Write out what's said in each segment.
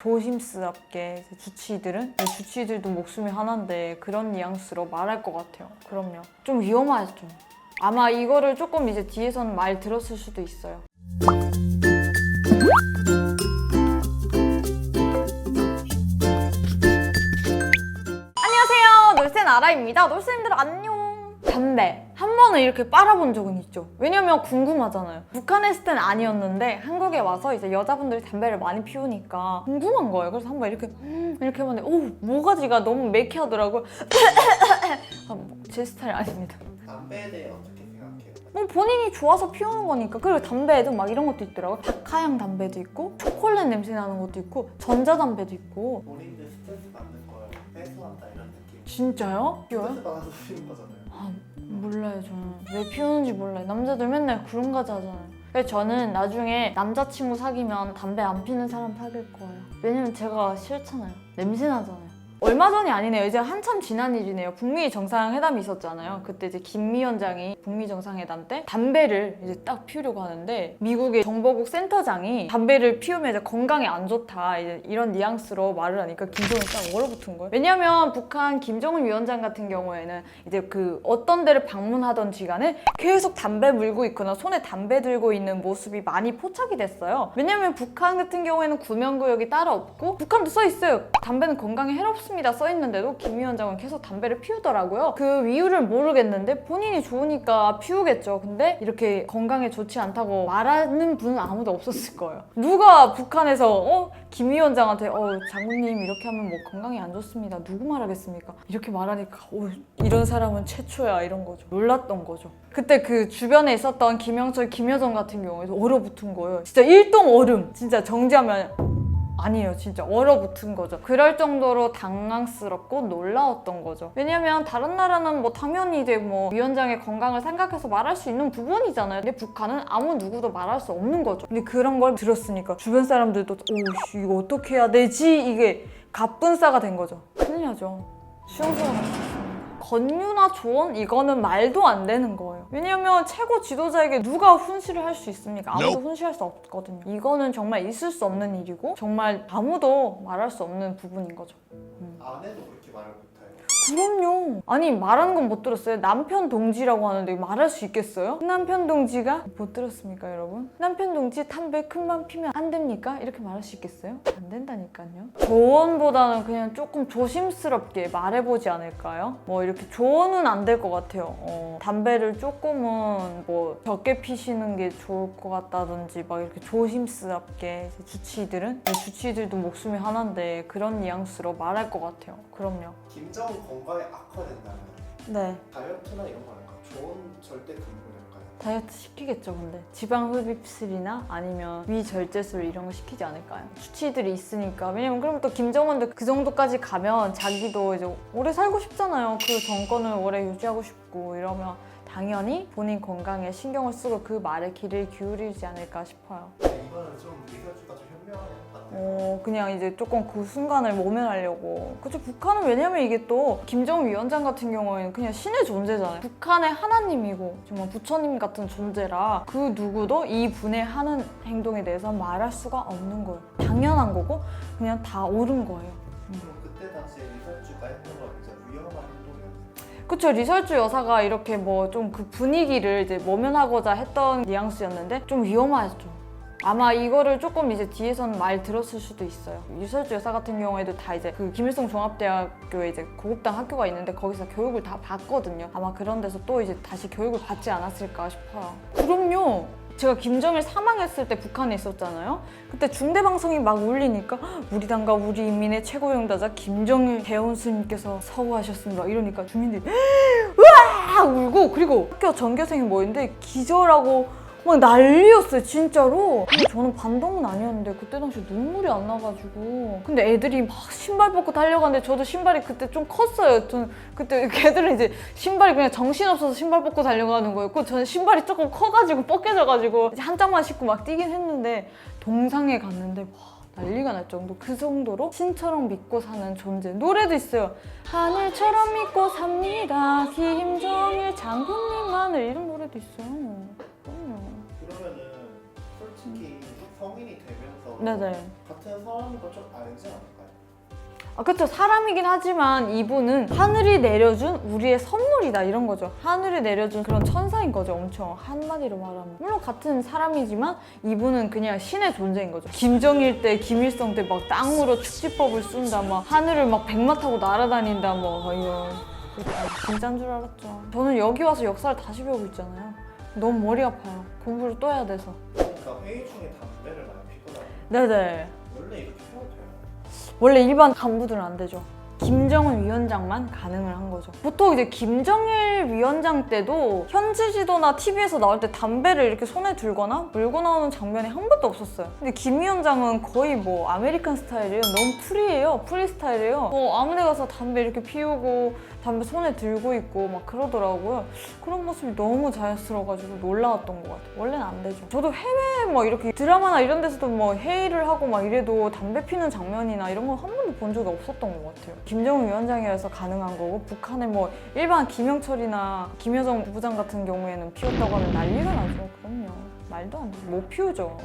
조심스럽게 주치의들도 목숨이 하나인데 그런 뉘앙스로 말할 것 같아요. 그럼요. 좀 위험하죠. 아마 이거를 조금 이제 뒤에서는 말 들었을 수도 있어요. 안녕하세요, 놀센아라입니다. 놀센님들 안녕. 담배 한 번은 이렇게 빨아본 적은 있죠. 왜냐면 궁금하잖아요. 북한에 있을 때는 아니었는데 한국에 와서 이제 여자분들이 담배를 많이 피우니까 궁금한 거예요. 그래서 한번 이렇게 해봤는데 모가지가 너무 매캐하더라고요. 제 스타일 아닙니다. 담배에 대해 어떻게 생각해요? 본인이 좋아서 피우는 거니까. 그리고 담배에도 막 이런 것도 있더라고요. 박하향 담배도 있고 초콜릿 냄새 나는 것도 있고 전자담배도 있고. 본인들 스트레스 받는 걸 해소한다 이런 느낌. 진짜요? 스트레스 받아서 피우는 거잖아요. 몰라요. 저는 왜 피우는지 몰라요. 남자들 맨날 그런 가지 하잖아요. 그래서 저는 나중에 남자친구 사귀면 담배 안 피는 사람 사귈 거예요. 왜냐면 제가 싫잖아요. 냄새 나잖아요. 얼마 전이 아니네요. 이제 한참 지난 일이네요. 북미 정상회담이 있었잖아요. 그때 이제 김 위원장이 북미 정상회담 때 담배를 이제 딱 피우려고 하는데 미국의 정보국 센터장이 담배를 피우면 이제 건강에 안 좋다 이제 이런 뉘앙스로 말을 하니까 김정은이 딱 얼어붙은 거예요. 왜냐면 북한 김정은 위원장 같은 경우에는 이제 그 어떤 데를 방문하던 시간에 계속 담배 물고 있거나 손에 담배 들고 있는 모습이 많이 포착이 됐어요. 왜냐면 북한 같은 경우에는 구명구역이 따로 없고 북한도 써 있어요. 담배는 건강에 해롭습니다 써 있는데도 김 위원장은 계속 담배를 피우더라고요. 그 이유를 모르겠는데 본인이 좋으니까 피우겠죠. 근데 이렇게 건강에 좋지 않다고 말하는 분은 아무도 없었을 거예요. 누가 북한에서 김 위원장한테 장군님 이렇게 하면 뭐 건강에 안 좋습니다. 누구 말하겠습니까? 이렇게 말하니까 이런 사람은 최초야 이런 거죠. 놀랐던 거죠. 그때 그 주변에 있었던 김영철, 김여정 같은 경우에도 얼어붙은 거예요. 진짜 일동 얼음. 진짜 정지하면 아니에요. 진짜 얼어붙은 거죠. 그럴 정도로 당황스럽고 놀라웠던 거죠. 왜냐면 다른 나라는 뭐 당연히 이제 뭐 위원장의 건강을 생각해서 말할 수 있는 부분이잖아요. 근데 북한은 아무 누구도 말할 수 없는 거죠. 근데 그런 걸 들었으니까 주변 사람들도 이거 어떻게 해야 되지? 이게 갑분싸가 된 거죠. 큰일 나죠. 수용소가 났어요. 권유나 조언? 이거는 말도 안 되는 거예요. 왜냐면 최고 지도자에게 누가 훈시를 할 수 있습니까? 아무도 훈시할 수 없거든요. 이거는 정말 있을 수 없는 일이고 정말 아무도 말할 수 없는 부분인 거죠. 아내도 그렇게 말을 못해요. 그럼요. 아니 말하는 건 못 들었어요. 남편 동지라고 하는데 말할 수 있겠어요? 남편 동지가 못 들었습니까 여러분? 남편 동지 담배 큰맘 피면 안 됩니까? 이렇게 말할 수 있겠어요? 안 된다니까요. 조언보다는 그냥 조금 조심스럽게 말해보지 않을까요? 뭐 이렇게 조언은 안 될 것 같아요. 담배를 조금은 뭐 적게 피시는 게 좋을 것 같다든지 막 이렇게 조심스럽게 주치의들도 목숨이 하나인데 그런 뉘앙스로 말할 것 같아요. 그럼요. 김정은 건강에 악화된다면 네. 다이어트나 이런 거 할까요? 좋은 절대 금물일까요? 다이어트 시키겠죠. 근데 지방 흡입술이나 아니면 위절제술 이런 거 시키지 않을까요? 주치의들이 있으니까. 왜냐면 그러면 또 김정은도 그 정도까지 가면 자기도 이제 오래 살고 싶잖아요. 그 정권을 오래 유지하고 싶고 이러면 당연히 본인 건강에 신경을 쓰고 그 말에 귀를 기울이지 않을까 싶어요. 이거는 좀 리서치가 좀 현명한 것 같아요. 그냥 이제 조금 그 순간을 모면하려고. 그쵸. 북한은 왜냐면 이게 또 김정은 위원장 같은 경우에는 그냥 신의 존재잖아요. 북한의 하나님이고 정말 부처님 같은 존재라 그 누구도 이 분의 하는 행동에 대해서 말할 수가 없는 거예요. 당연한 거고 그냥 다 옳은 거예요. 그럼 그때 당시에 리서치가 했던 건 이제 위험한 행동이었어요. 그쵸. 리설주 여사가 이렇게 뭐 좀 그 분위기를 이제 모면하고자 했던 뉘앙스였는데 좀 위험하죠. 아마 이거를 조금 이제 뒤에서는 말 들었을 수도 있어요. 리설주 여사 같은 경우에도 다 이제 그 김일성 종합대학교에 이제 고급당 학교가 있는데 거기서 교육을 다 받거든요. 아마 그런 데서 또 이제 다시 교육을 받지 않았을까 싶어요. 그럼요. 제가 김정일 사망했을 때 북한에 있었잖아요. 그때 중대방송이 막 울리니까 우리 당과 우리 인민의 최고 영다자 김정일 대원 스님께서 서우하셨습니다. 이러니까 주민들이 으아 울고 그리고 학교 전교생이 뭐였는데 기절하고 막 난리였어요 진짜로. 근데 저는 반동은 아니었는데 그때 당시 눈물이 안 나가지고. 근데 애들이 막 신발 벗고 달려가는데 저도 신발이 그때 좀 컸어요. 저는 그때 걔들은 이제 신발이 그냥 정신없어서 신발 벗고 달려가는 거였고 저는 신발이 조금 커가지고 뻗겨져가지고 이제 한 짝만 신고 막 뛰긴 했는데 동상에 갔는데 난리가 날 정도. 그 정도로 신처럼 믿고 사는 존재. 노래도 있어요. 하늘처럼 믿고 삽니다 김정일 장군님만을. 이런 노래도 있어요. 그러면은 솔직히 성인이 되면서 네네. 같은 사람이니까 좀 알지 않을까요? 아, 그쵸. 사람이긴 하지만 이분은 하늘이 내려준 우리의 선물이다 이런 거죠. 하늘이 내려준 그런 천사인 거죠. 엄청 한마디로 말하면. 물론 같은 사람이지만 이분은 그냥 신의 존재인 거죠. 김정일 때, 김일성 때 막 땅으로 축지법을 쓴다, 막 하늘을 막 백마 타고 날아다닌다, 뭐 이런. 진짜인 줄 알았죠. 저는 여기 와서 역사를 다시 배우고 있잖아요. 너무 머리 아파요. 공부를 또 해야 돼서. 그러니까 회의 중에 담배를 많이 피거나 네네. 원래 이렇게 피워도 돼요? 원래 일반 간부들은 안 되죠. 김정은 위원장만 가능을 한 거죠. 보통 이제 김정일 위원장 때도 현지 지도나 TV에서 나올 때 담배를 이렇게 손에 들거나 물고 나오는 장면이 한 번도 없었어요. 근데 김 위원장은 거의 뭐 아메리칸 스타일이에요. 너무 프리해요. 프리 스타일이에요. 아무 데 가서 담배 이렇게 피우고 담배 손에 들고 있고 막 그러더라고요. 그런 모습이 너무 자연스러워가지고 놀라웠던 것 같아요. 원래는 안 되죠. 저도 해외 뭐 이렇게 드라마나 이런 데서도 뭐 회의를 하고 막 이래도 담배 피는 장면이나 이런 건 한 번도 본 적이 없었던 것 같아요. 김정은 위원장이라서 가능한 거고, 북한의 뭐 일반 김영철이나 김여정 부부장 같은 경우에는 피웠다고 하면 난리가 나죠. 그럼요. 말도 안 돼. 못 피우죠.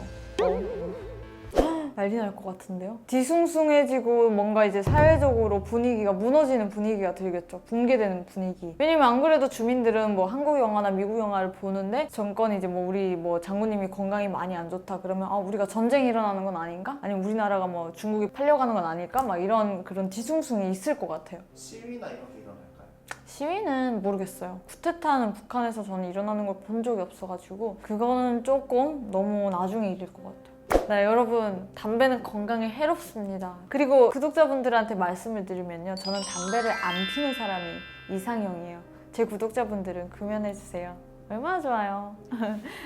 난리 날 것 같은데요? 뒤숭숭해지고 뭔가 이제 사회적으로 분위기가 무너지는 분위기가 들겠죠. 붕괴되는 분위기. 왜냐면 안 그래도 주민들은 뭐 한국 영화나 미국 영화를 보는데 정권이 이제 뭐 우리 뭐 장군님이 건강이 많이 안 좋다 그러면 아 우리가 전쟁이 일어나는 건 아닌가? 아니면 우리나라가 뭐 중국이 팔려가는 건 아닐까? 막 이런 그런 뒤숭숭이 있을 것 같아요. 시위나 이런 게 일어날까요? 시위는 모르겠어요. 쿠데타는 북한에서 저는 일어나는 걸 본 적이 없어가지고 그거는 조금 너무 나중에 일일 것 같아요. 네, 여러분 담배는 건강에 해롭습니다. 그리고 구독자분들한테 말씀을 드리면요, 저는 담배를 안 피는 사람이 이상형이에요. 제 구독자분들은 구면해주세요. 얼마나 좋아요.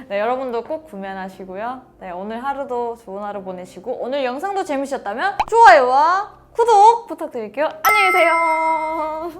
네, 여러분도 꼭 구면하시고요. 네, 오늘 하루도 좋은 하루 보내시고 오늘 영상도 재밌으셨다면 좋아요와 구독 부탁드릴게요. 안녕히 계세요.